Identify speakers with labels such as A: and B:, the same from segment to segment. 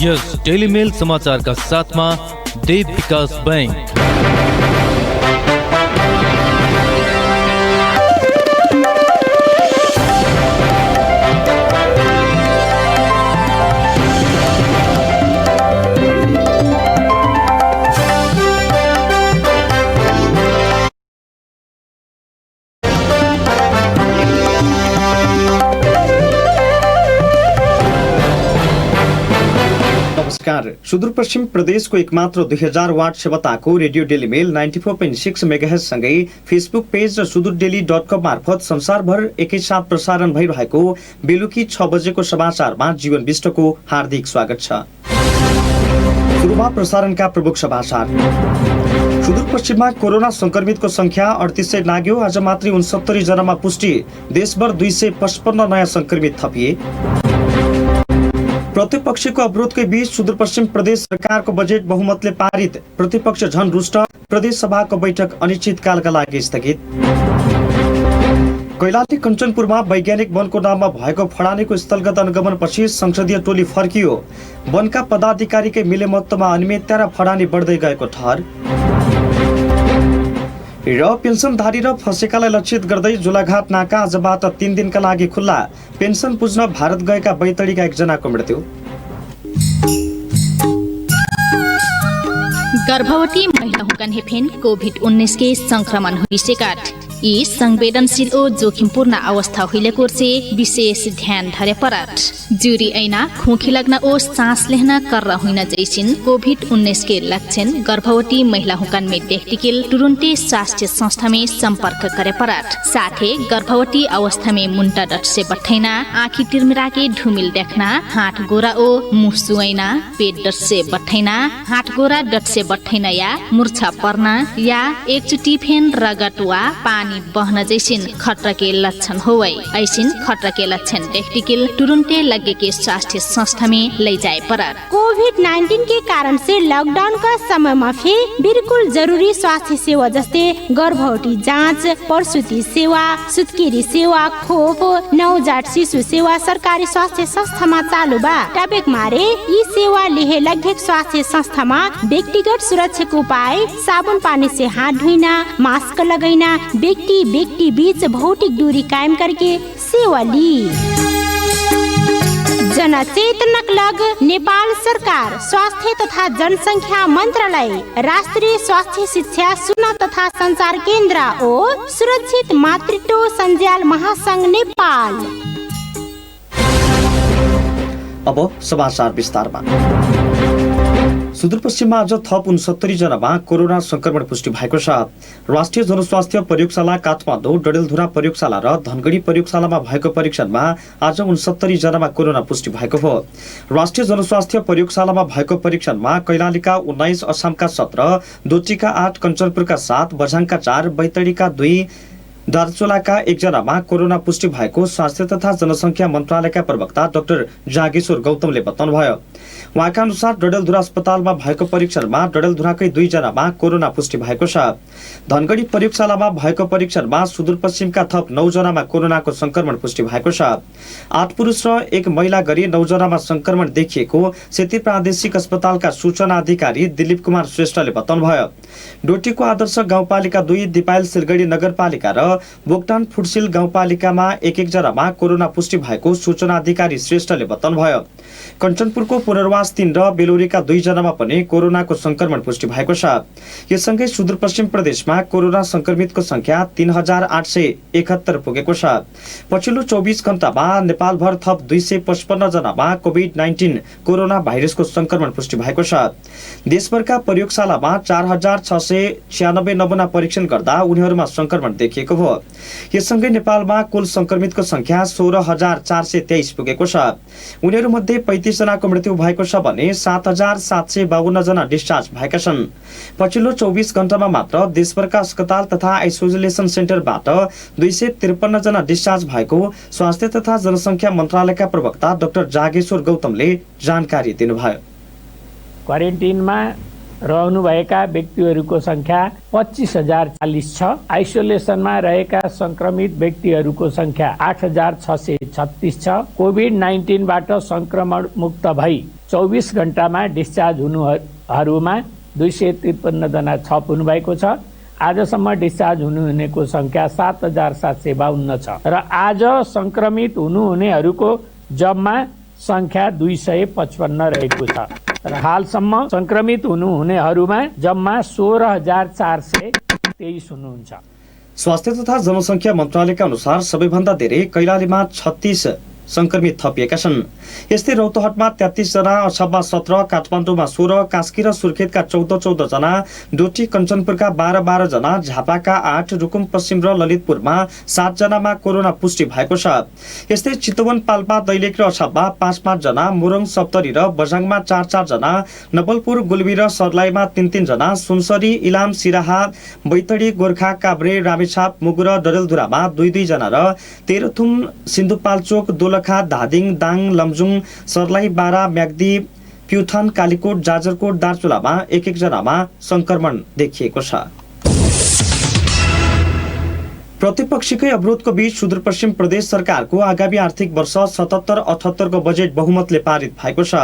A: यस daily मेल समाचारका साथमा देव विकास बैंक।
B: सुदूरपश्चिम प्रदेशको एकमात्र 2000 वाट क्षमताको रेडियो डेली मेल 94.6 मेगाहर्ज सँगै फेसबुक पेज र सुदूरडेली.com मार्फत संसारभर एकैसाथ प्रसारण भइरहेको बेलुकी 6 बजेको समाचारमा जीवन विष्टको हार्दिक स्वागत छ। सुरुमा प्रसारणका प्रमुख समाचार। सुदूरपश्चिममा कोरोना संक्रमितको संख्या 3800 नाग्यो। आज मात्रै 69 जनामा पुष्टि। देशभर 255 नयाँ संक्रमित थपिए। प्रतिपक्षको अवरोधकै बीच सुदूरपश्चिम प्रदेश सरकारको बजेट बहुमतले पारित। प्रतिपक्ष झन रुष्ट। प्रदेश सभाको बैठक अनिश्चितकालका लागि स्थगित। कैलाली कञ्चनपुरमा वैज्ञानिक वनको नाममा भएको फडानीको स्थलगत अनुगमनपछि संसदीय टोली फर्कियो। वनका पदाधिकारीकै मिलेमत्तमा अनियमितता र फडानी बढ्दै गएको ठहर। र पेन्सनधारी र फँसेकालाई लक्षित गर्दै झुलाघाट नाका आजबाट 3 दिनका लागि खुल्ला। पेन्सन पुज्न भारत गएका बैतडीका एकजनाको मृत्यु।
C: गर्भवती महिलाओं का हेफेन कोभिड-19 के संक्रमण हुई शिकार। यी संवेदनशील ओ जोखिमपूर्ण अवस्था हुइलेको से विशेष ध्यान धरे पराट। जुरी ऐना खोखी लगना ओ सांस लेना कर हुइन जैसिन कोभिड-19 के लक्षण गर्भवती महिलाओं में देखटिकिल तुरंते स्वास्थ्य संस्था में संपर्क करे पराट। साथे गर्भवती अवस्था में मुन्टा डट से बठैना, आँखी तिरमिरा के ढुमिल देखना, हाथ गोरा ओ मुह सुइना, पेट डट से बठैना, हाथ गोरा डट से बठैना या मूर्छा पर्ना या एकचोटी फेन रगत वा पानी बहन जैसिन खतरा के लक्षण होवै। ऐसिन खतरा के लक्षण देखटिकिल तुरंते लगे के स्वास्थ्य संस्था में ले जाए परार।
D: कोभिड-19 के कारण से लॉकडाउन का समय में भी बिल्कुल जरूरी स्वास्थ्य सेवा जस्ते गर्भवती जाँच, प्रसूति सेवा, सुत्केरी सेवा, खोप, नवजात शिशु सेवा सरकारी स्वास्थ्य संस्था में चालू बा। टपेक मारे यी सेवा लेहे लगभग स्वास्थ्य संस्था में व्यक्तिगत सुरक्षा उपाय, साबुन पानी से हाथ धोइना, मास्क लगाइना, व्यक्ति बीच भौतिक दूरी कायम करके सेवा ली। जनचेतनक लग नेपाल सरकार, स्वास्थ्य तथा जनसंख्या मंत्रालय, राष्ट्रीय स्वास्थ्य शिक्षा सूचना तथा संचार केन्द्र और सुरक्षित मातृत्व संजाल महासंघ नेपाल।
B: अब समाचार विस्तारमा। सुदूरपश्चिममा आज थप 69 जनामा कोरोना संक्रमण पुष्टि भएको छ। राष्ट्रिय जनस्वास्थ्य प्रयोगशाला काठमाडौँ, डडेलधुरा प्रयोगशाला र धनगढी प्रयोगशालामा भएको परीक्षणमा आज 69 जनामा कोरोना पुष्टि भएको हो। राष्ट्रिय जनस्वास्थ्य प्रयोगशालामा भएको परीक्षणमा कैलालीका 19, असमका 17, दोटीका 8, कञ्चनपुरका 7, बझाङका 4, बैतडीका 2, दार्चुलाका 1 जनामा कोरोना पुष्टि भएको स्वास्थ्य तथा जनसंख्या मन्त्रालयका प्रवक्ता डाक्टर जागेश्वर गौतमले बताउनुभयो। उहाँका अनुसार डडेलधुरा अस्पतालमा भएको परीक्षणमा डडेलधुराकै 2 जनामा कोरोना पुष्टि भएको छ। धनगढी प्रयोगशालामा भएको परीक्षणमा सुदूरपश्चिमका थप 9 जनामा कोरोनाको संक्रमण पुष्टि भएको छ। 8 पुरुष र 1 महिला गरी 9 जनामा संक्रमण देखिएको सेती प्रादेशिक अस्पतालका सूचना अधिकारी दिलीप कुमार श्रेष्ठले बताउनुभयो। डोटीको आदर्श गाउँपालिका 2, दिपायल सिलगढी नगरपालिका र बोक्टान फुटसिल गाउँपालिकामा 1-1 जनामा कोरोना पुष्टि भएको सूचना अधिकारी श्रेष्ठले बताउनुभयो। कञ्चनपुरको पुनर्वास 3 र बेलोरीका 2 जनामा पनि कोरोनाको संक्रमण पुष्टि भएको छ। यससँगै सुदूरपश्चिम प्रदेशमा कोरोना संक्रमितको संख्या 3871 पुगेको छ। पछिल्लो 24 घण्टामा नेपालभर थप 255 जनामा कोभिड-19 कोरोना भाइरसको संक्रमण पुष्टि भएको छ। देशभरका प्रयोगशालामा 4696 नमुना परीक्षण गर्दा उनीहरूमा संक्रमण देखिएको हो। यससँगै नेपालमा कुल संक्रमितको संख्या 16423 पुगेको छ। उनीहरूमध्ये 35 जनाको मृत्यु भएको छ भने 7752 जना डिस्चार्ज भएका छन्। पछिल्लो 24 घण्टामा मात्र देशभरका अस्पताल तथा आइसोलेसन सेन्टरबाट 253 जना डिस्चार्ज भएको स्वास्थ्य तथा जनसंख्या मन्त्रालयका प्रवक्ता डाक्टर जागेश्वर गौतमले जानकारी दिनुभयो।
E: क्वारेन्टिनमा रहनुभएका व्यक्तिहरूको संख्या 25,040 छ। आइसोलेसनमा रहेका संक्रमित व्यक्तिहरूको संख्या 8,636 छ। कोभिड-19बाट संक्रमण मुक्त भई 24 घण्टामा डिस्चार्ज हुनुहरूमा 253 जना थप हुनुभएको छ। आजसम्म डिस्चार्ज हुनुहुनेको संख्या 7,752 छ र आज संक्रमित हुनुहुनेहरूको जम्मा संख्या 255 रहेको छ र हालसम्म संक्रमित हुनुहुनेहरूमा जम्मा 16,423 हुनुहुन्छ।
B: स्वास्थ्य तथा जनसङ्ख्या मन्त्रालयका अनुसार सबैभन्दा धेरै कैलालीमा 36 संक्रमित थपिएका छन्। यस्तै रौतहटमा 33 जना, अछाममा 17, काठमाडौँमा 16, कास्की र सुर्खेतका 14 जना, डोटी कञ्चनपुरका 12 जना, झापाका 8, रुकुम पश्चिम र ललितपुरमा 7 जनामा कोरोना पुष्टि भएको छ। यस्तै चितवन, पाल्पा, दैलेख र अछाममा 5 जना, मोरङ, सप्तरी र बझाङमा 4 जना, नवलपुर, गुल्मी र सर्लाहीमा 3 जना, सुनसरी, इलाम, सिराहा, बैतडी, गोर्खा, काभ्रे, रामेछाप, मुगु र डडेलधुरामा 2 जना र तेह्रथुम, सिन्धुपाल्चोक, दोलखा, धादिङ, दाङ, लमजुङ, सर्लाही, बारा, म्याग्दी, प्युठान, कालीकोट, जाजरकोट, दार्चुलामा 1 जनामा संक्रमण देखिएको छ। प्रतिपक्षीकै अवरोधको बीच सुदूरपश्चिम प्रदेश सरकारको आगामी आर्थिक वर्ष 77-78 को बजेट बहुमतले पारित भएको छ।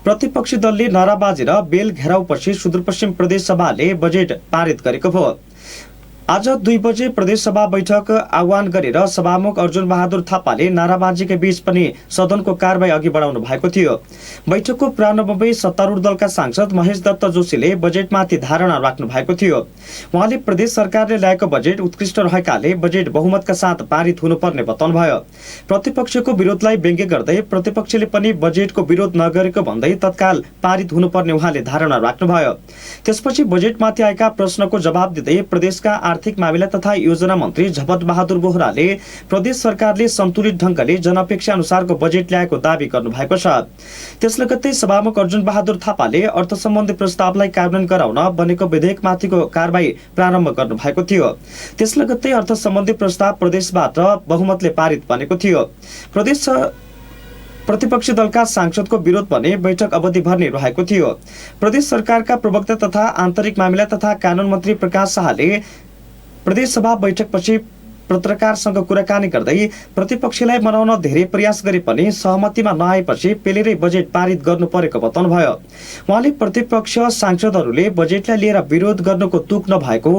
B: प्रतिपक्षी दलले नाराबाजी र बेल घेराउपछि सुदूरपश्चिम प्रदेश सभाले बजेट पारित गरेको हो। आज 2 बजे प्रदेश सभा बैठक आह्वान गरेर सभामुख अर्जुन बहादुर थापाले नाराबाजीकै बीच पनि सदनको कारबाही अघि बढाउनु भएको थियो। बैठकको प्रारम्भमै सत्तारूढ दलका सांसद महेश दत्त जोशीले बजेटमाथि धारणा राख्नु भएको थियो। उहाँले प्रदेश सरकारले ल्याएको बजेट उत्कृष्ट रहेकाले बजेट बहुमतका साथ पारित हुनुपर्ने बताउनुभयो। प्रतिपक्षको विरोधलाई व्यङ्ग्य गर्दै प्रतिपक्षले पनि बजेटको विरोध नगरेको भन्दै तत्काल पारित हुनुपर्ने उहाँले धारणा राख्नुभयो। त्यसपछि बजेटमाथि आएका प्रश्नको जवाब दिँदै प्रदेशका आर्थिक मामिला तथा योजना मन्त्री झपट बहादुर बोहराले प्रदेश सरकारले सन्तुलित ढंगले जनअपेक्षा अनुसारको बजेट ल्याएको दावी गर्नु भएको छ। त्यसले गर्दै सभामुख अर्जुन बहादुर थापाले अर्थ सम्बन्धी प्रस्तावलाई कार्यान्वयन गराउन बनेको विधेयकमाथिको कारबाही प्रारम्भ गर्नु भएको थियो। त्यसले गर्दै अर्थ सम्बन्धी प्रस्ताव प्रदेशबाट बहुमतले पारित बनेको थियो। प्रदेश प्रतिपक्षी दलका सांसदको विरोध भने बैठक अवधिभर नै रहेको थियो। प्रदेश सरकारका प्रवक्ता तथा आन्तरिक मामिला तथा कानून मन्त्री प्रकाश शाहले प्रदेश सभा बैठकपछि पत्रकारसँग कुराकानी गर्दै प्रतिपक्षीलाई मनाउन धेरै प्रयास गरे पनि सहमतिमा नआएपछि पेलेरै बजेट पारित गर्नु परेको बताउनुभयो। उहाँले प्रतिपक्ष सांसदहरूले बजेटलाई लिएर विरोध गर्नुको तुक नभएको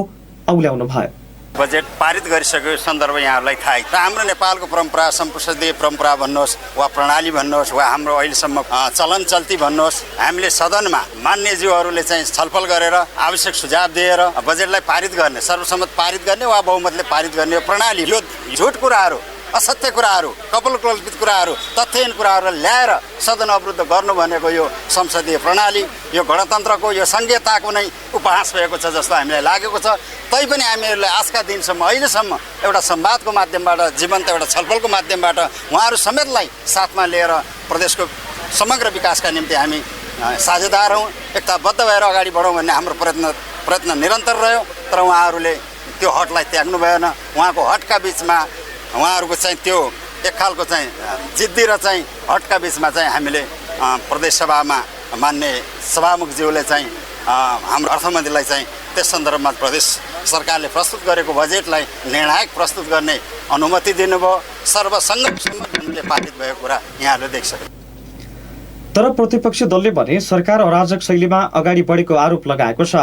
B: औल्याउनु भयो।
F: बजेट पारित गरिसकेको सन्दर्भ यहाँहरूलाई थाहै छ। हाम्रो नेपालको परम्परा, संसदीय परम्परा भन्नुहोस् वा प्रणाली भन्नुहोस् वा हाम्रो अहिलेसम्म चलन चल्ती भन्नुहोस्, हामीले सदनमा मान्यज्यूहरूले चाहिँ छलफल गरेर आवश्यक सुझाव दिएर बजेटलाई पारित गर्ने, सर्वसम्मत पारित गर्ने वा बहुमतले पारित गर्ने प्रणाली, यो झुट कुराहरू, असत्य कुराहरू, कल्पित कुराहरू, तथ्यहीन कुराहरूलाई ल्याएर सदन अवरुद्ध गर्नु भनेको यो संसदीय प्रणाली, यो गणतन्त्रको, यो संघीयताको नै उपहास भएको छ जस्तो हामीलाई लागेको छ। तैपनि हामीहरूले आजका दिनसम्म, अहिलेसम्म एउटा संवादको माध्यमबाट, जीवन्त एउटा छलफलको माध्यमबाट उहाँहरू समेतलाई साथमा लिएर प्रदेशको समग्र विकासका निम्ति हामी साझेदार हौँ, एकताबद्ध भएर अगाडि बढौँ भन्ने हाम्रो प्रयत्न निरन्तर रह्यो। तर उहाँहरूले त्यो हटलाई त्याग्नु भएन। उहाँको हटका बिचमा उहाँहरूको चाहिँ त्यो एक खालको चाहिँ जिद्दी र चाहिँ हटका बिचमा चाहिँ हामीले प्रदेश सभामा मान्य सभामुखज्यूले चाहिँ हाम्रो अर्थमन्त्रीलाई चाहिँ त्यस सन्दर्भमा प्रदेश सरकारले प्रस्तुत गरेको बजेटलाई निर्णायक प्रस्तुत गर्ने अनुमति दिनुभयो। सर्वसम्मतले पारित भएको कुरा यहाँहरूले देख्छ।
B: तर प्रतिपक्षी दलले भने सरकार अराजक शैलीमा अगाडि बढेको आरोप लगाएको छ।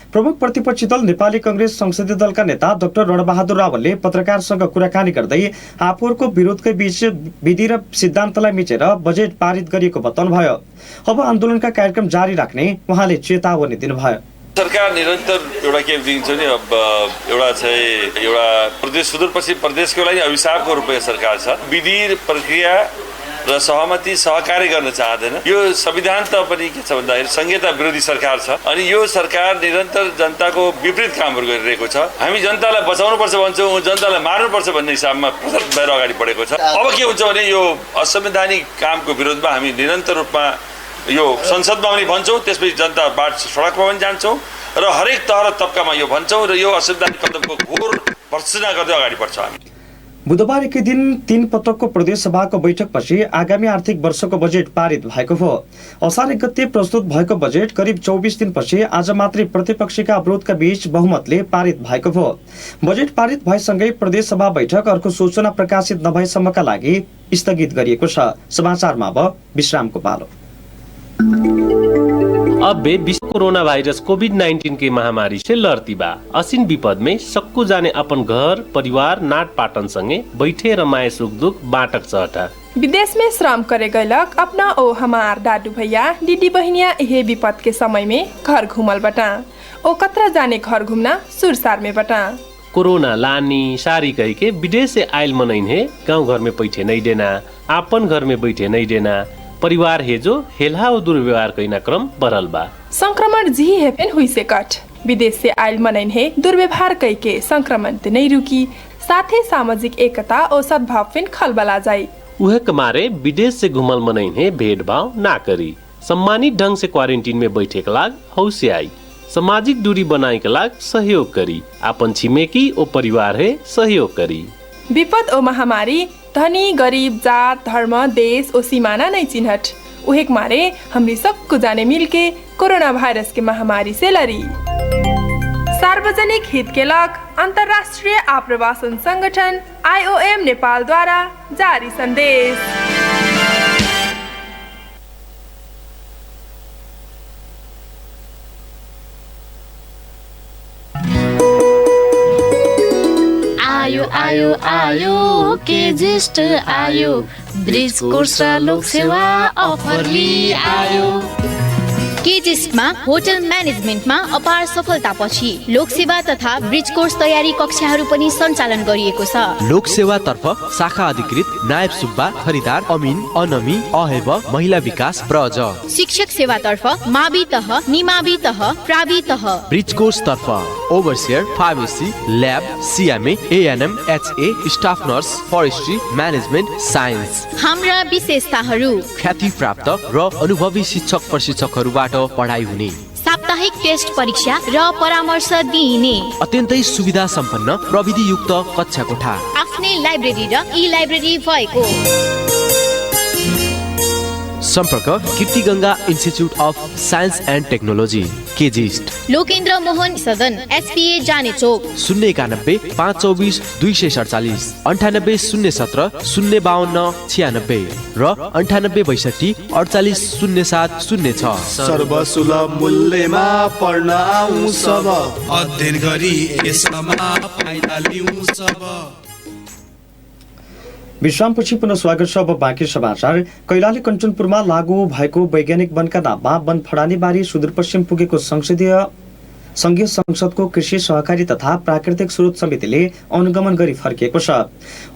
B: प्रमुख प्रतिपक्षी दल नेपाली कांग्रेस संसदीय दलका नेता डाक्टर रणबहादुर रावलले पत्रकारसँग कुराकानी गर्दै आफूहरूको विरोधकै बीच विधि र सिद्धान्तलाई मिचेर बजेट पारित गरिएको बताउनुभयो। अब आन्दोलनका कार्यक्रम जारी राख्ने उहाँले चेतावनी दिनुभयो।
G: सरकार निरन्तर एउटा के दिन्छ नि, अब एउटा चाहिँ एउटा प्रदेश सुदूरपश्चिम प्रदेशको लागि अभिशापको रूपमा सरकार छ। विधि प्रक्रिया र सहमति सहकार्य गर्न चाहदैन। यो संविधान त पनि के छ भन्दाखेरि संहिता विरोधी सरकार छ अनि यो सरकार निरन्तर जनताको विपरीत कामहरू गरिरहेको छ। हामी जनतालाई बचाउनुपर्छ भन्छौँ, जनतालाई मार्नुपर्छ भन्ने हिसाबमा प्रसक्त भएर अगाडि बढेको छ। अब के हुन्छ भने यो असंवैधानिक कामको विरोधमा हामी निरन्तर रूपमा यो संसदमा पनि भन्छौँ, त्यसपछि जनता बाट सडकमा पनि जान्छौँ र हरेक तह र तबकामा यो भन्छौँ र यो असंवैधानिक कदमको घोर भर्त्सना गर्दै अगाडि बढ्छौँ हामी।
B: बुधबार एकै दिन 3 पटकको प्रदेश सभाको बैठकपछि आगामी आर्थिक वर्षको बजेट पारित भएको हो। असार 1 गते प्रस्तुत भएको बजेट करिब 24 दिनपछि आज मात्रै प्रतिपक्षीका अवरोधका बीच बहुमतले पारित भएको हो। बजेट पारित भएसँगै प्रदेश सभा बैठक अर्को सूचना प्रकाशित नभएसम्मका लागि स्थगित गरिएको छ। समाचारमा अब विश्रामको पालो।
H: अब वे विश्व कोरोना वायरस कोविड-19 की महामारी से लड़ती बा। असीन विपद में सक्कू जाने अपन घर परिवार नाट पाटन संगे बैठे रमाए सुख दुख बाटक चहटा।
I: विदेश में श्रम करे गयलक अपना ओ हमार दादू भैया दीदी बहनिया यही विपद के समय में घर घूमल बटा। ओ कतरा जाने घर घूमना सुरसार में बटा।
H: कोरोना लानी सारी कही के विदेश से आयल मनइन है गाँव घर में बैठे नहीं देना, आपन घर में बैठे नहीं देना, परिवार है जो हेला और दुर्व्यवहार कईना क्रम बढ़ल बा।
I: संक्रमण जी है हुई से कट विदेश से आयल मनइन है दुर्व्यवहार कई के संक्रमण ते नहीं रुकी, साथ ही सामाजिक एकता और सद्भाव फिन खलबला जाये।
H: उहे कमारे विदेश से घुमल मनइन है भेदभाव ना करी, सम्मानित ढंग से क्वारंटीन में बैठे के लाग हौसे आई, सामाजिक दूरी बनाए के लाग सहयोग करी, अपन छिमेकी और परिवार है सहयोग करी।
I: विपद और महामारी धनी गरीब जात धर्म देश और सीमाना नहीं चिन्हट, उहेक मारे हमरी सबको जाने मिलके कोरोना वायरस के महामारी से लड़ी। सार्वजनिक हित के लग अंतर्राष्ट्रीय आप्रवासन संगठन IOM नेपाल द्वारा जारी संदेश।
J: आयो आयो आयो के ज्येष्ठ आयो, ब्रिज कोर्स र लोक सेवा अफर लिई आयो।
C: केजिसमा होटल म्यानेजमेन्टमा अपार सफलतापछि लोक सेवा तथा ब्रिज कोर्स तयारी कक्षाहरू पनि सञ्चालन गरिएको छ।
A: लोक सेवा तर्फ शाखा अधिकृत नायब सुब्बा, खरिदार अमिन, अनमी, अहेब, महिला विकास ब्रज।
C: शिक्षक सेवा तर्फ मावि तह, निमावि तह, प्रावि तह।
A: ब्रिज कोर्स तर्फ overseer, pharmacy, lab, CMA, ANM, HA, staff nurse, forestry, management, science.
C: हाम्रा विशेषताहरू
A: ख्याति प्राप्त र अनुभवी शिक्षक प्रशिक्षकहरूबाट पढाइ हुने,
C: साप्ताहिक टेस्ट परीक्षा र परामर्श दिइने,
A: अत्यन्तै सुविधा सम्पन्न प्रविधि युक्त कक्षा कोठा,
C: आफ्नै लाइब्रेरी र ई-लाइब्रेरी भएको।
A: सम्पर्क Kirti Ganga institute of science and technology केजिस्ट,
C: लोकेन्द्र मोहन सदन, SPA जाने चोक,
A: 091 524 247, 98 017 052 96 र 98 62 48 07 06।
K: सर्वसुलभ मूल्यमा पढ्न आउँ सब, अध्ययन गरी यसमा फाइदा लिउँ सब।
B: विश्रामपछि पुनः स्वागत छ। अब बाँकी समाचार। कैलाली कञ्चनपुरमा लागू भएको वैज्ञानिक वनका नाममा वन फडानीबारी सुदूरपश्चिम पुगेको संघीय संसदको कृषि सहकारी तथा प्राकृतिक स्रोत समितिले अनुगमन गरी फर्किएको छ।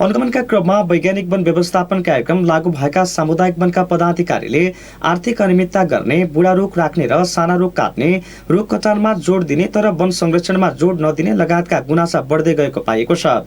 B: अनुगमनका क्रममा वैज्ञानिक वन व्यवस्थापन कार्यक्रम लागू भएका सामुदायिक वनका पदाधिकारीले आर्थिक अनियमितता गर्ने, बुढा रुख राख्ने र साना रुख काट्ने, रुख कटानमा जोड दिने तर वन संरक्षणमा जोड नदिने लगायतका गुनासा बढ्दै गएको पाइएको छ।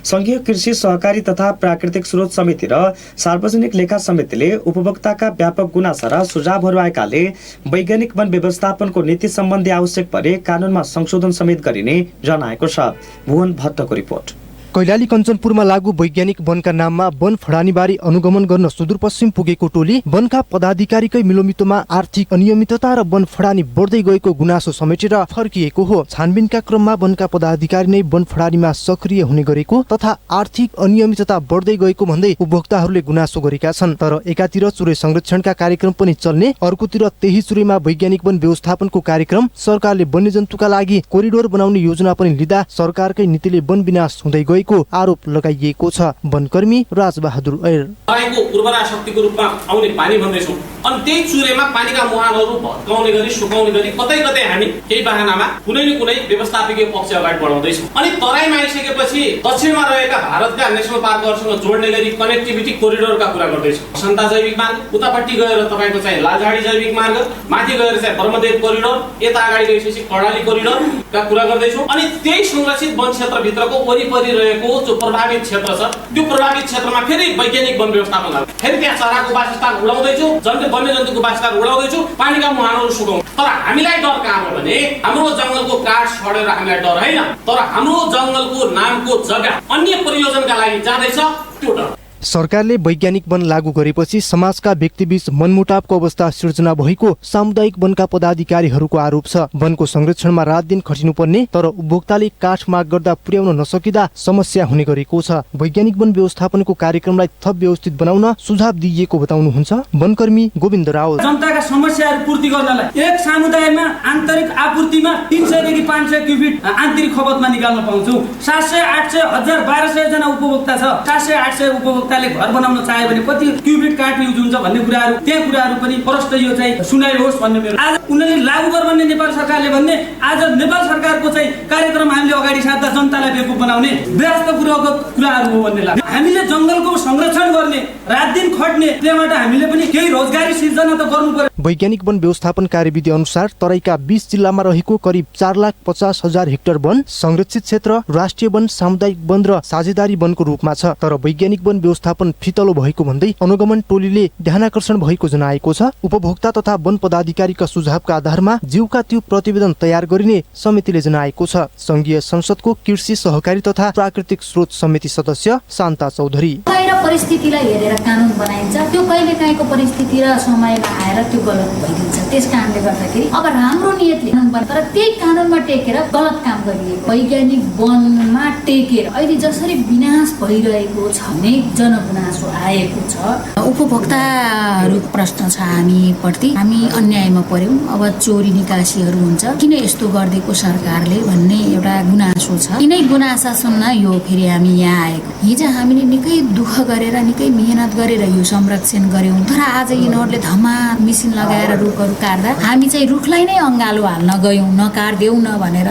B: संघीय कृषि सहकारी तथा प्राकृतिक स्रोत समिति र सार्वजनिक लेखा समितिले उपभोक्ताका व्यापक गुनासा र सुझावहरू आएकाले वैज्ञानिक वन व्यवस्थापनको नीति सम्बन्धी आवश्यक परे कानूनमा संशोधन समेत गरिने जनाएको छ। भुवन भट्टको रिपोर्ट।
L: कैलाली कञ्चनपुरमा लागू वैज्ञानिक वनका नाममा वन फडानीबारी अनुगमन गर्न सुदूरपश्चिम पुगेको टोली वनका पदाधिकारीकै मिलोमितोमा आर्थिक अनियमितता र वन फडानी बढ्दै गएको गुनासो समेटेर फर्किएको हो। छानबिनका क्रममा वनका पदाधिकारी नै वन फडानीमा सक्रिय हुने गरेको तथा आर्थिक अनियमितता बढ्दै गएको भन्दै उपभोक्ताहरूले गुनासो गरेका छन्। तर एकातिर चुरे संरक्षणका कार्यक्रम पनि चल्ने, अर्कोतिर त्यही चुरेमा वैज्ञानिक वन व्यवस्थापनको कार्यक्रम, सरकारले वन्यजन्तुका लागि कोरिडोर बनाउने योजना पनि लिँदा सरकारकै नीतिले वन विनाश हुँदै गएको आरोप लगाइएको छ। वनकर्मी राजबहादुर ऐर
M: रहेको उर्वरा शक्तिको रूपमा आउने पानी भन्दैछौँ, अनि त्यही चुरेमा पानीका मुहानहरू भत्काउने गरी सुकाउने गरी कतै कतै हामी केही बहानामा कुनै न कुनै व्यवस्थापकीय पक्ष अगाडि बढाउँदैछौँ। अनि तराईमा आइसकेपछि दक्षिणमा रहेका भारतका नेसनल पार्कहरूसँग जोड्ने गरी कनेक्टिभिटी कोरिडोरका कुरा गर्दैछौँ। सन्ता जैविक मार्ग उतापट्टि गएर तपाईँको चाहिँ लालझाडी जैविक मार्ग, माथि गएर चाहिँ ब्रह्मदेव कोरिडोर, यता अगाडि गएपछि कर्णाली कोरिडोरका कुरा गर्दैछौँ। अनि त्यही संरक्षित वन क्षेत्रभित्रको वरिपरि रहेको जो प्रभावित क्षेत्र छ, त्यो प्रभावित क्षेत्रमा फेरि वैज्ञानिक वन व्यवस्थापन फेरि त्यहाँ चराको वासस्थान उडाउँदैछौँ, जन्य वन्यजन्तुको वासस्थान उडाउँदैछु, पानीका मुहानहरू सुकाउँछु। तर हामीलाई डर कहाँ हो भने हाम्रो जङ्गलको काठ सडेर हामीलाई डर होइन, तर हाम्रो जङ्गलको नामको जग्गा अन्य प्रयोजनका लागि जाँदैछ, त्यो डर।
L: सरकारले वैज्ञानिक वन लागू गरेपछि समाजका व्यक्तिबीच मनमुटावको अवस्था सिर्जना भएको सामुदायिक वनका पदाधिकारीहरूको आरोप छ। वनको संरक्षणमा रात दिन खटिनुपर्ने तर उपभोक्ताले काठ माग गर्दा पुर्याउन नसकिँदा समस्या हुने गरेको छ। वैज्ञानिक वन व्यवस्थापनको कार्यक्रमलाई थप व्यवस्थित बनाउन सुझाव दिइएको बताउनुहुन्छ वनकर्मी गोविन्द रावल।
N: जनताका समस्याहरू पूर्ति गर्नलाई एक समुदायमा आन्तरिक आपूर्तिमा 300 देखि 500 क्युबिट आन्तरिक खपतमा निकाल्न पाउँछौँ। 700, 800, 1000, 1200 जना उपभोक्ता छ। 700, 800 उपभोक्ता घर बनाउन चाहे भने कति क्युबिट काठ युज हुन्छ भन्ने कुराहरू, त्यहाँ कुराहरू पनि प्रष्ट यो चाहिँ सुनाइ होस् भन्ने मेरो। आज उनीहरूले लागू गर भन्ने नेपाल सरकारले भन्ने, आज नेपाल सरकारको चाहिँ कार्यक्रम हामीले अगाडि सार्दा जनतालाई बेवकुफ बनाउने व्यस्त कुराहरू हो भन्ने लाग्छ। हामीले जङ्गलको संरक्षण गर्ने, रात दिन खट्ने, त्यहाँबाट हामीले पनि केही रोजगारी सिर्जना त गर्नु पर्यो।
L: वैज्ञानिक वन व्यवस्थापन कार्यविधि अनुसार तराईका 20 जिल्लामा रहेको करिब 4,50,000 हेक्टर वन संरक्षित क्षेत्र, राष्ट्रिय वन, सामुदायिक वन र साझेदारी वनको रूपमा छ। तर वैज्ञानिक वन व्यवस्थापन फितलो भएको भन्दै अनुगमन टोलीले ध्यानाकर्षण भएको जनाएको छ। उपभोक्ता तथा वन पदाधिकारीका सुझावका आधारमा ज्यूका त्यो प्रतिवेदन तयार गरिने समितिले जनाएको छ। संघीय संसदको कृषि, सहकारी तथा प्राकृतिक स्रोत समिति सदस्य शान्ता चौधरी।
O: परिस्थितिलाई हेरेर कानुन बनाइन्छ, त्यो कहिले काहीँको परिस्थिति र समयमा आएर त्यो गलत भइदिन्छ। त्यस कारणले गर्दाखेरि अब राम्रो नियतले तर त्यही कानुनमा टेकेर गलत काम गरिएको। वैज्ञानिक वनमा टेकेर अहिले जसरी विनाश भइरहेको छ भने जनगुनासो आएको छ, उपभोक्ताहरू प्रश्न छ हामी प्रति, हामी अन्यायमा पर्यौँ। अब चोरी निकासीहरू हुन्छ, किन यस्तो गरिदिएको सरकारले भन्ने एउटा गुनासो छ। यिनै गुनासा सुन्न यो फेरि हामी यहाँ आएको। हिजो हामीले निकै दुःख गरेर, निकै मेहनत गरेर यो संरक्षण गर्यौँ, तर आज यिनीहरूले धमा मिसिन लगाएर रुखहरू काट्दा हामी चाहिँ रुखलाई नै अँगालो हाल्न गयौँ, नकाट्देऊ न भनेर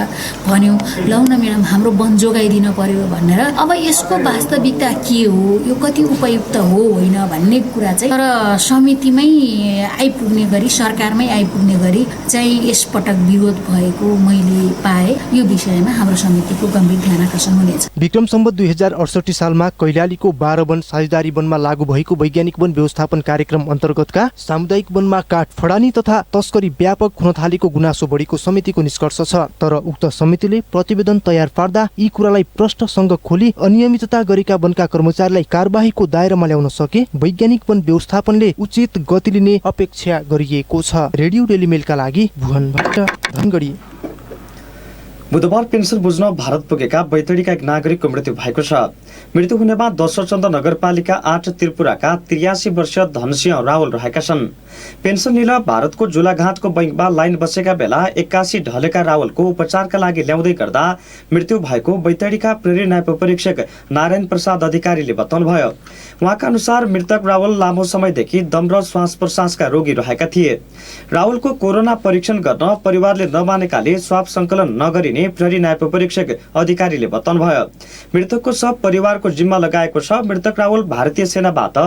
O: भन्यौँ। लौ न म्याडम हाम्रो वन जोगाइदिन पर्यो भनेर। अब यसको वास्तविकता के हो, यो कति उपयुक्त हो होइन भन्ने कुरा चाहिँ तर समितिमै आइपुग्ने गरी, सरकारमै आइपुग्ने गरी चाहिँ यसपटक विरोध भएको मैले पाएँ। यो विषयमा हाम्रो समितिको गम्भीर ध्यानाकर्षण हुनेछ।
L: विक्रम सम्वत 2068 सालमा कैलालीको 12 वन साझेदारी वनमा लागू भएको वैज्ञानिक वन व्यवस्थापन कार्यक्रम अन्तर्गतका सामुदायिक वनमा काठ फडानी तथा तस्करी व्यापक हुन थालेको गुनासो बढीको समितिको निष्कर्ष छ। तर उक्त समितिले प्रतिवेदन तयार पार्दा यी कुरालाई प्रष्टसँग खोली अनियमितता गरेका वनका कर्मचारीलाई कारबाहीको दायरामा ल्याउन सके वैज्ञानिक वन व्यवस्थापनले उचित गति लिने अपेक्षा गरिएको छ। रेडियो डेली मेलका लागि भुवनबाट धनगढी।
B: बुधबार पेन्सन बुझ्न भारत पुगेका बैतडीका एक नागरिकको मृत्यु भएको छ। मृत्यु हुनेमा दशरथचन्द नगरपालिका 8 त्रिपुराका 83 वर्षीय धनसिंह रावल रहेका छन्। पेन्सन लिन भारतको जुलाघाटको बैंकमा लाइन बसेका बेला 81 ढलेका रावलको उपचारका लागि ल्याउँदै गर्दा मृत्यु भएको बैतडीका प्रहरी न्याय परीक्षक नारायण प्रसाद अधिकारीले बताउनुभयो। उहाँका अनुसार मृतक रावल लामो समयदेखि दम र श्वास प्रश्वासका रोगी रहेका थिए। रावलको कोरोना परीक्षण गर्न परिवारले नमानेकाले स्वाब सङ्कलन नगरिने प्रहरी न्याय परीक्षक अधिकारीले बताउनुभयो। मृतकको शव परिवारको जिम्मा लगाएको छ। मृतक रावल भारतीय सेनाबाट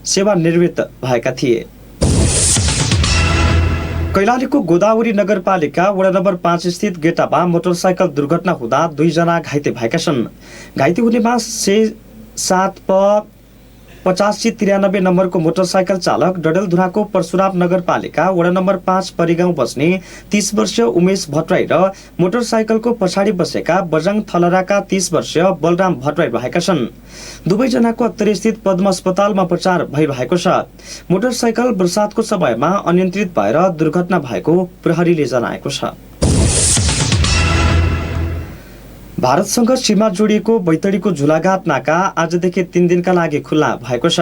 B: सेवानिवृत्त भएका थिए। कैलालीको गोदावरी नगरपालिका वडा नम्बर 5 स्थित गेटामा मोटरसाइकल दुर्घटना हुँदा 2 जना घाइते भएका छन्। घाइते हुनेमा 8593 नम्बरको मोटरसाइकल चालक डडेलधुराको परशुराम नगरपालिका वडा नम्बर 5 परिगाउँ बस्ने 30 वर्षीय उमेश भट्टराई र मोटरसाइकलको पछाडि बसेका बजङ थलराका 30 वर्षीय बलराम भट्टराई रहेका छन्। दुवैजनाको अत्तरी स्थित पद्म अस्पतालमा उपचार भइरहेको छ। मोटरसाइकल बर्सातको समयमा अनियन्त्रित भएर दुर्घटना भएको प्रहरीले जनाएको छ। भारतसँग सीमा जोडिएको बैतडीको झुलाघाट नाका आजदेखि 3 दिनका लागि खुल्ला भएको छ।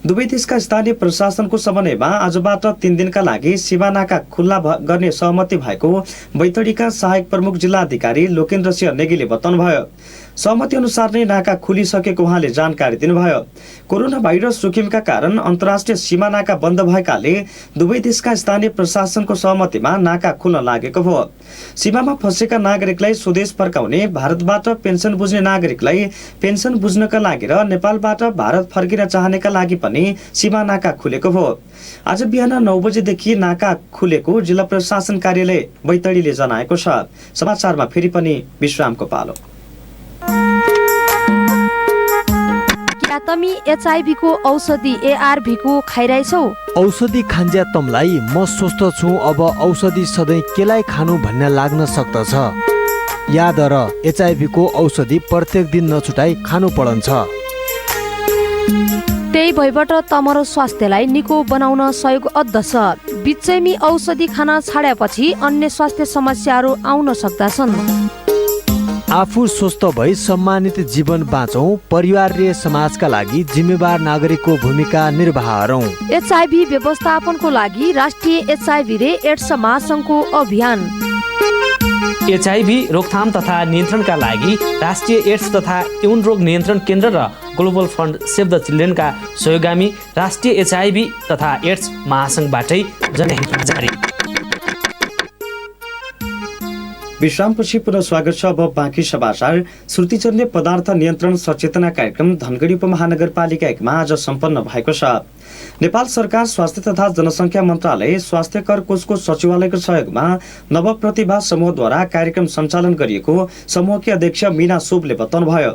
B: दुवै देशका स्थानीय प्रशासनको समन्वयमा आजबाट 3 दिनका लागि सीमा नाका खुल्ला गर्ने सहमति भएको बैतडीका सहायक प्रमुख जिल्ला अधिकारी लोकेन्द्र सिंह नेगीले बताउनुभयो। सहमति अनुसार नै नाका खुलिसकेको उहाँले जानकारी दिनुभयो। कोरोना भाइरस जोखिमका कारण अन्तर्राष्ट्रिय सीमा नाका बन्द भएकाले दुवै देशका स्थानीय प्रशासनको सहमतिमा नाका खुल्न लागेको हो। सीमामा फँसेका नागरिकलाई स्वदेश फर्काउने, भारतबाट पेन्सन बुझ्ने नागरिकलाई पेन्सन बुझ्नका लागि र नेपालबाट भारत फर्किन चाहनेका लागि पनि सीमा नाका खुलेको हो। आज बिहान 9 बजेदेखि नाका खुलेको जिल्ला प्रशासन कार्यालय बैतडीले जनाएको छ। समाचारमा फेरि पनि विश्रामको पालो।
P: क्या तमी HIV को औषधि ARV को खाइरहेछौ?
Q: औषधि खान्ज्या तमलाई म स्वस्थ छु, अब औषधि सधैँ केलाई खानु भन्ने लाग्न सक्दछ। याद र HIV को औषधि प्रत्येक दिन नछुटाई खानु पर्छ।
P: त्यही भइबाट तमरो स्वास्थ्यलाई निको बनाउन सहयोग अद्दछ। बिचैमी औषधि खान छाडेपछि अन्य स्वास्थ्य समस्याहरू आउन सक्दछन्।
Q: आफू स्वस्थ भई सम्मानित जीवन बाँचौं, परिवार र समाजका लागि जिम्मेवार नागरिकको भूमिका निर्वाह गरौं।
P: HIV व्यवस्थापनको लागि राष्ट्रिय HIV र एड्स महासङ्घको अभियान।
R: HIV रोकथाम तथा नियन्त्रणका लागि राष्ट्रिय एड्स तथा यौन रोग नियन्त्रण केन्द्र र ग्लोबल फन्ड सेभ द चिल्ड्रेनका सहयोगामी राष्ट्रिय HIV तथा एड्स महासङ्घबाटै जनहितमा जारी।
B: विश्रामपछि पुनः स्वागत छ। अब बाँकी समाचार। श्रुतिजन्य पदार्थ नियन्त्रण सचेतना कार्यक्रम धनगढी उपमहानगरपालिका 1 मा आज सम्पन्न भएको छ। नेपाल सरकार स्वास्थ्य तथा जनसङ्ख्या मन्त्रालय स्वास्थ्य कर कोषको सचिवालयको सहयोगमा नवप्रतिभा समूहद्वारा कार्यक्रम सञ्चालन गरिएको समूहकी अध्यक्ष मीना सोबले बताउनुभयो।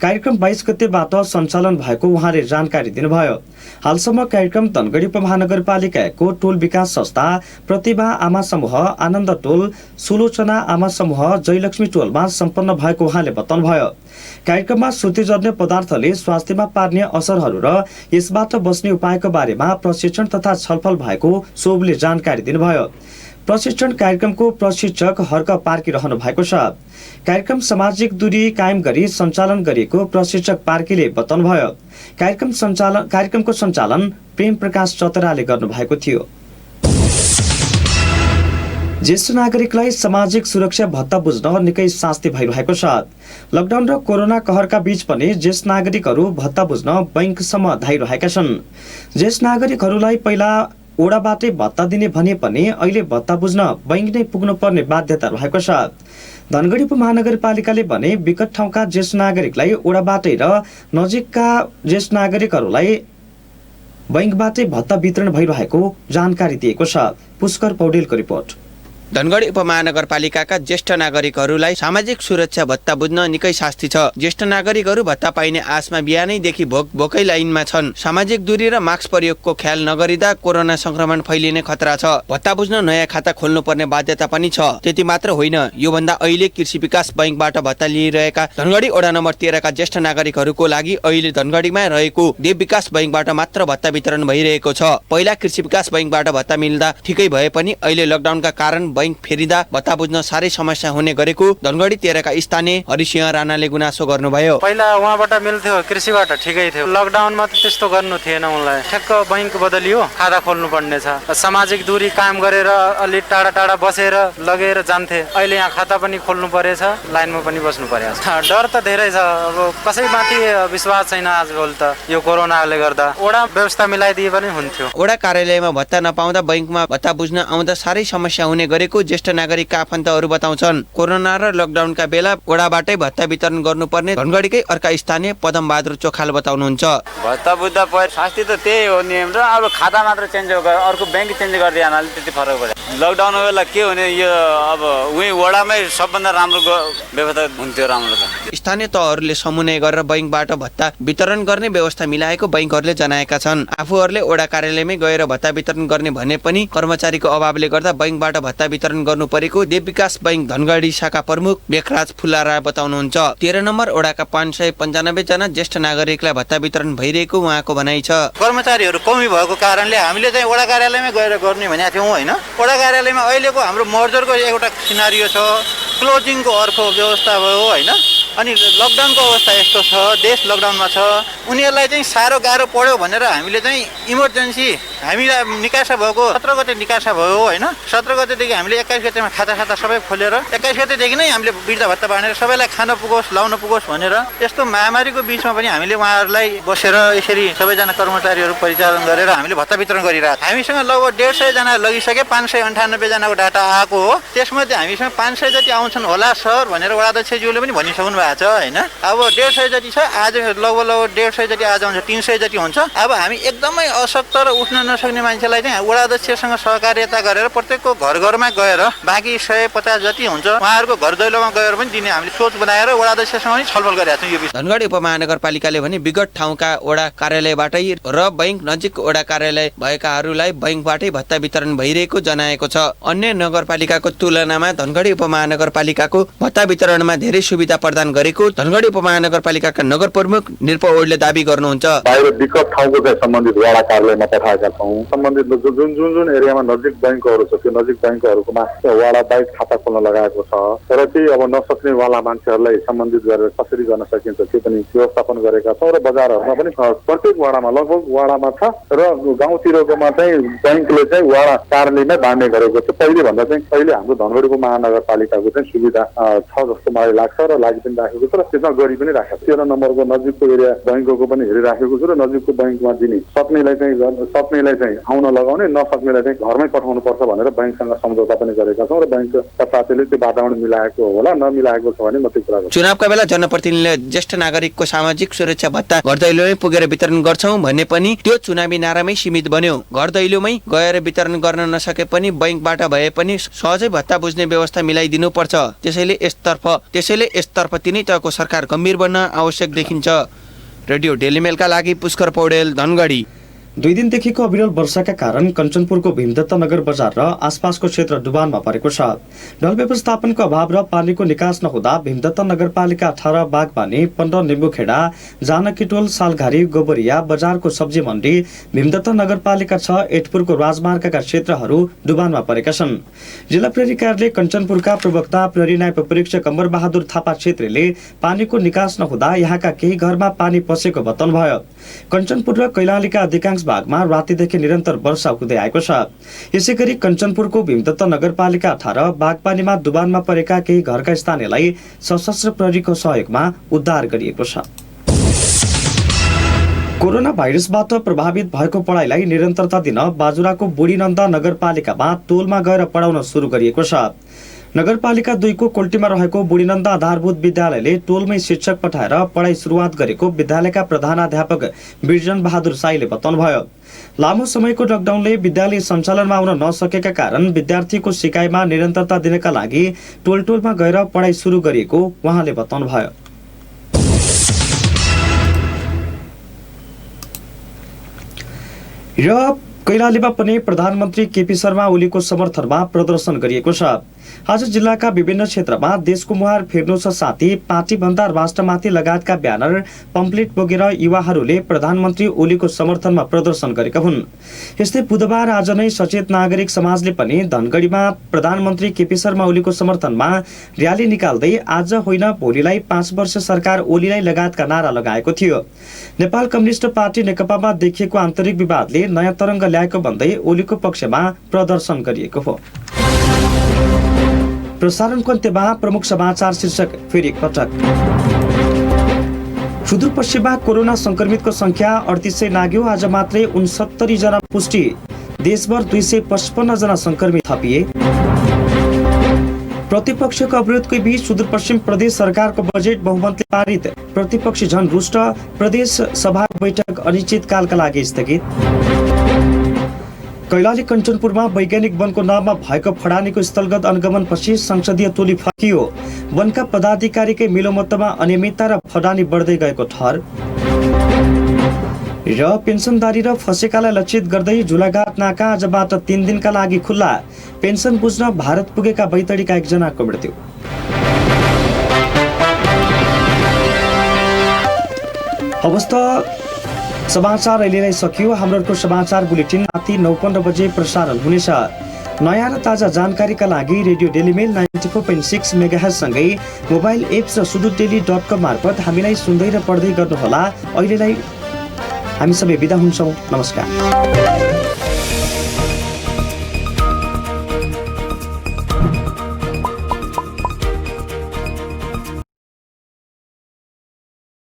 B: कार्यक्रम 22 गतेबाट सञ्चालन भएको उहाँले जानकारी दिनुभयो। हालसम्म कार्यक्रम धनगढी उपमहानगरपालिकाको टोल विकास संस्था, प्रतिभा आमा समूह, आनन्द टोल, सुलोचना आमा समूह, जयलक्ष्मी टोलमा सम्पन्न भएको उहाँले बताउनुभयो। कार्यक्रममा श्रुतिजन्य पदार्थले स्वास्थ्यमा पार्ने असरहरू र यसबाट बच्ने उपायको बारेमा प्रशिक्षण तथा छलफल भएको सोबले जानकारी दिनुभयो। प्रशिक्षण कार्यक्रमको प्रशिक्षक हर्क पार्की रहनु भएको छ। कार्यक्रम सामाजिक दूरी कायम गरी सञ्चालन गरिएको प्रशिक्षक पार्कीले बताउनुभयो। कार्यक्रमको सञ्चालन प्रेम प्रकाश चतराले गर्नुभएको थियो। ज्येष्ठ नागरिकलाई सामाजिक सुरक्षा भत्ता बुझ्न निकै शास्ति भइरहेको छ। लकडाउन र कोरोना कहरका बीच पनि ज्येष्ठ नागरिकहरू भत्ता बुझ्न बैंकसम्म धाइरहेका छन्। ज्येष्ठ नागरिकहरूलाई पहिला ओडाबाटै भत्ता दिने भने पनि अहिले भत्ता बुझ्न बैंक नै पुग्नु पर्ने बाध्यता रहेको छ। धनगढी उपमहानगरपालिकाले भने विकट ठाउँका ज्येष्ठ नागरिकलाई ओडाबाटै र नजिकका ज्येष्ठ नागरिकहरूलाई बैंकबाटै भत्ता वितरण भइरहेको जानकारी दिएको छ। पुष्कर पौडेलको रिपोर्ट।
S: धनगढी उपमहानगरपालिकाका ज्येष्ठ नागरिकहरूलाई सामाजिक सुरक्षा भत्ता बुझ्न निकै शास्ति छ। ज्येष्ठ नागरिकहरू भत्ता पाइने आशमा बिहानैदेखि भोकै लाइनमा छन्। सामाजिक दूरी र मास्क प्रयोगको ख्याल नगरिँदा कोरोना संक्रमण फैलिने खतरा छ। भत्ता बुझ्न नयाँ खाता खोल्नुपर्ने बाध्यता पनि छ। त्यति मात्र होइन, योभन्दा अहिले कृषि विकास बैंकबाट भत्ता लिइरहेका धनगढी वडा नम्बर 13 का ज्येष्ठ नागरिकहरूको लागि अहिले धनगढीमा रहेको देव विकास बैंकबाट मात्र भत्ता वितरण भइरहेको छ। पहिला कृषि विकास बैंकबाट भत्ता मिल्दा ठिकै भए पनि अहिले लकडाउनका कारण बैंक फेरिदा भत्ता बुझ्न साह्रै समस्या हुने गरेको धनगढी 13 का स्थानीय हरिसिंह राणाले गुनासो गर्नुभयो।
T: पहिला उहाँबाट मिल्थ्यो, कृषिबाट ठिकै थियो। लकडाउनमा त त्यस्तो गर्नु थिएन। उनलाई ठ्याक्क बैंक बदलियो, खाता खोल्नु पर्ने छ। सामाजिक दूरी कायम गरेर अलि टाढा टाढा बसेर लगेर जान्थे। अहिले यहाँ खाता पनि खोल्नु परेछ, लाइनमा पनि बस्नु परेछ। डर त धेरै छ। अब कसैमाथि विश्वास छैन आजकल त यो कोरोनाले गर्दा। वडा व्यवस्था मिलाइदिए पनि हुन्थ्यो।
S: वडा कार्यालयमा भत्ता नपाउँदा बैंकमा भत्ता बुझ्न आउँदा साह्रै समस्या हुने गरेको ज्येष्ठ नागरिकका आफन्तहरू बताउँछन्। कोरोना र लकडाउनका बेला वडाबाटै भत्ता वितरण गर्नुपर्ने धनगढीकै अर्का स्थानीय पदम बहादुर चोखाल बताउनुहुन्छ।
U: भत्ता बुझ्दा शास्ति त त्यही हो नियम र अब खाता मात्र चेन्ज अर्को बैंक चेन्ज गरिदिए हुनाले त्यति फरक पर्यो। लकडाउन बेला के हुने यो अब उही वडामै सबभन्दा राम्रो व्यवस्था हुन्थ्यो। राम्रो त
S: स्थानीय तहहरूले समन्वय गरेर बैंकबाट भत्ता वितरण गर्ने व्यवस्था मिलाएको बैंकहरूले जनाएका छन्। आफूहरूले वडा कार्यालयमै गएर भत्ता वितरण गर्ने भने पनि कर्मचारीको अभावले गर्दा बैंकबाट भत्ता वितरण गर्नु परेको देव विकास बैंक धनगढी शाखा प्रमुख बेखराज फुलारा बताउनुहुन्छ। 13 नम्बर वडाका 595 जना ज्येष्ठ नागरिकलाई भत्ता वितरण भइरहेको उहाँको भनाइ छ।
T: कर्मचारीहरू कमी भएको कारणले हामीले चाहिँ वडा कार्यालयमै गएर गर्ने भनेका थियौँ होइन। वडा कार्यालयमा अहिलेको हाम्रो मर्जरको एउटा सिनारियो छ, क्लोजिङको अर्को व्यवस्था भयो होइन। अनि लकडाउनको अवस्था यस्तो छ, देश लकडाउनमा छ। उनीहरूलाई चाहिँ साह्रो गाह्रो पर्यो भनेर हामीले चाहिँ इमर्जेन्सी हामीलाई निकासा भएको 17 गते निकासा भयो होइन। 17 गतेदेखि हामीले 21 गतेमा खाता सबै खोलेर 21 गतेदेखि नै हामीले वृद्ध भत्ता बाँडेर सबैलाई खान पुगोस् लाउन पुगोस् भनेर यस्तो महामारीको बिचमा पनि हामीले उहाँहरूलाई बसेर यसरी सबैजना कर्मचारीहरू परिचालन गरेर हामीले भत्ता वितरण गरिरहेको। हामीसँग लगभग 150 जना लगिसके, 598 जनाको डाटा आएको हो। त्यसमध्ये हामीसँग 500 जति आउँछन् होला सर भनेर वडाध्यक्षज्यूले पनि भनिसक्नु भएको छ होइन। अब 150 जति छ, आज लगभग 150 जति आज हुन्छ, 300 जति हुन्छ। अब हामी एकदमै अशक्त र उठ्न नसक्ने मान्छेलाई चाहिँ वडा अध्यक्षसँग सहकार्यता गरेर प्रत्येकको घर घरमा गएर बाँकी 150 जति हुन्छ उहाँहरूको घर दैलोमा गएर पनि दिने हामीले सोच बनाएर वडा अध्यक्षसँग पनि छलफल गरेका छौँ यो विषय।
S: धनगढी उपमहानगरपालिकाले भने विगत ठाउँका वडा कार्यालयबाटै र बैंक नजिक वडा कार्यालय भएकाहरूलाई बैंकबाटै भत्ता वितरण भइरहेको जनाएको छ। अन्य नगरपालिकाको तुलनामा धनगढी उपमहानगरपालिकाको भत्ता वितरणमा धेरै सुविधा प्रदान गरेको धनगढी उपमहानगरपालिकाका नगर प्रमुख निरप ओडले दाबी गर्नुहुन्छ।
D: बाहिर विकट ठाउँको चाहिँ सम्बन्धित वडा कार्यालयमा पठाएका छौँ। सम्बन्धित जुन एरियामा नजिक बैंकहरू छ त्यो नजिक बैंकहरूमा वडा बाइक खाता खोल्न लगाएको छ। तर चाहिँ अब नसक्ने वाला मान्छेहरूलाई सम्बन्धित गरेर कसरी गर्न सकिन्छ त्यो पनि व्यवस्थापन गरेका छौँ र बजारहरूमा पनि प्रत्येक वडामा लगभग वडामा छ र गाउँतिरकोमा चाहिँ बैंकले चाहिँ वडा कार्यालयमै बाँड्ने गरेको छ। पहिले हाम्रो धनगढीको महानगरपालिकाको चाहिँ सुविधा छ जस्तो मलाई लाग्छ र लागि पनि राखेको छ र त्यसमा गरी पनि राखेको छ। 13 नम्बरको नजिकको एरिया बैंकको पनि हेरिराखेको छु र नजिकको बैंकमा दिने सक्नेलाई चाहिँ आउन लगाउने नसक्नेलाई चाहिँ घरमै पठाउनु पर्छ भनेर बैंकसँग सम्झौता पनि गरेका छौँ र बैंकका साथीले त्यो वातावरण मिलाएको होला नमिलाएको छ भने म त्यो कुरा गर्छु।
S: चुनावका बेला जनप्रतिनिधिले ज्येष्ठ नागरिकको सामाजिक सुरक्षा भत्ता घर दैलोमै पुगेर वितरण गर्छौं भन्ने पनि त्यो चुनावी नारामै सीमित बन्यो। घर दैलोमै गएर वितरण गर्न नसके पनि बैंकबाट भए पनि सहजै भत्ता बुझ्ने व्यवस्था मिलाइदिनु पर्छ। त्यसैले यसतर्फ तिनै तहको सरकार गम्भीर बन्न आवश्यक देखिन्छ। रेडियो डेली मेलका लागि पुष्कर पौडेल, धनगढी।
B: 2 दिनदेखिको अविरल वर्षाका कारण कञ्चनपुरको भीमदत्त नगर बजार र आसपासको क्षेत्र डुबानमा परेको छ। ढल व्यवस्थापनको अभाव र पानीको निकास नहुँदा भीमदत्त नगरपालिका 18 बागबानी 15 निम्बुखेडा जानकीटोल सालघारी गोबरिया बजारको सब्जी मण्डी भीमदत्त नगरपालिका 6 एटपुरको राजमार्गका क्षेत्रहरू डुबानमा परेका छन्। जिल्ला प्रहरी कार्यालय कञ्चनपुरका प्रवक्ता प्रहरी नायब परीक्षक अमर बहादुर थापा छेत्रीले पानीको निकास नहुँदा यहाँका केही घरमा पानी पसेको बताउनुभयो। कञ्चनपुर र कैलालीका अधिकांश भागमा रातिदेखि निरन्तर वर्षा हुँदै आएको छ। यसैगरी कञ्चनपुरको भीमदत्त नगरपालिका 18 बागबानीमा डुबानमा परेका केही घरका स्थानीयलाई सशस्त्र प्रहरीको सहयोगमा उद्धार गरिएको छ। कोरोना भाइरसबाट प्रभावित भएको पढाइलाई निरन्तरता दिन बाजुराको बुढीनन्दा नगरपालिकामा टोलमा गएर पढाउन सुरु गरिएको छ। नगरपालिका 2 को कोल्टीमा रहेको बुढीनन्दा आधारभूत विद्यालयले टोलमै शिक्षक पठाएर पढाइ सुरुवात गरेको विद्यालयका प्रधानाध्यापक बिरजन बहादुर साईले बताउनुभयो। लामो समयको लकडाउनले विद्यालय सञ्चालनमा आउन नसकेका कारण विद्यार्थीको सिकाइमा निरन्तरता दिनका लागि टोलमा गएर पढाइ सुरु गरिएको उहाँले बताउनुभयो। र कैलालीमा पनि प्रधानमन्त्री केपी शर्मा ओलीको समर्थनमा प्रदर्शन गरिएको छ। आज जिल्लाका विभिन्न क्षेत्रमा देशको मुहार फेर्नु छ साथी, पार्टी भन्दा राष्ट्रमाथि लगायतका ब्यानर पम्पलेट बोकेर युवाहरूले प्रधानमन्त्री ओलीको समर्थनमा प्रदर्शन गरेका हुन्। यस्तै बुधबार आज नै सचेत नागरिक समाजले पनि धनगढीमा प्रधानमन्त्री केपी शर्मा ओलीको समर्थनमा र्याली निकाल्दै आज होइन भोलिलाई 5 वर्ष सरकार ओलीलाई लगायतका नारा लगाएको थियो। नेपाल कम्युनिस्ट पार्टी नेकपामा देखिएको आन्तरिक विवादले नयाँ तरङ्ग ल्याएको भन्दै ओलीको पक्षमा प्रदर्शन गरिएको हो। प्रसारणको अन्त्यमा प्रमुख समाचार शीर्षक फेरि एकपटक। सुदूरपश्चिममा कोरोना संक्रमितको संख्या 3800 नाग्यो। आज मात्रै 69 जना पुष्टि। देशभर 255 जना संक्रमित थपिए। प्रतिपक्षको अवरोधकै बीच सुदूरपश्चिम प्रदेश सरकारको बजेट बहुमतले पारित। प्रतिपक्षी झन रुष्ट। प्रदेश सभा बैठक अनिश्चितकालका लागि स्थगित। कैलाली कञ्चनपुरमा वैज्ञानिक वनको नाममा भएको फडानीको स्थलगत अनुगमनपछि संसदीय टोली फर्कियो। वनका पदाधिकारीकै मिलोमतोमा अनियमितता र फडानी बढ्दै गएको ठहर। र पेन्सनदारी र फसेकालाई लक्षित गर्दै झुलाघाट नाका आजबाट 3 दिनका लागि खुल्ला। पेन्सन बुझ्न भारत पुगेका बैतडीका एकजनाको मृत्यु। अवस्था समाचार अहिलेलाई सकियो। हाम्रो समाचार बुलेटिन राति 9:15 बजे प्रसारण हुनेछ। नयाँ र ताजा जानकारीका लागि रेडियो डेली मेल 94.6 मेगाहर्ज सँगै मोबाइल एप्स र sududaily.com मार्फत हामीलाई सुन्दै र पढ्दै गर्नुहोला। अहिलेलाई हामी सबै बिदा हुन्छौँ। नमस्कार।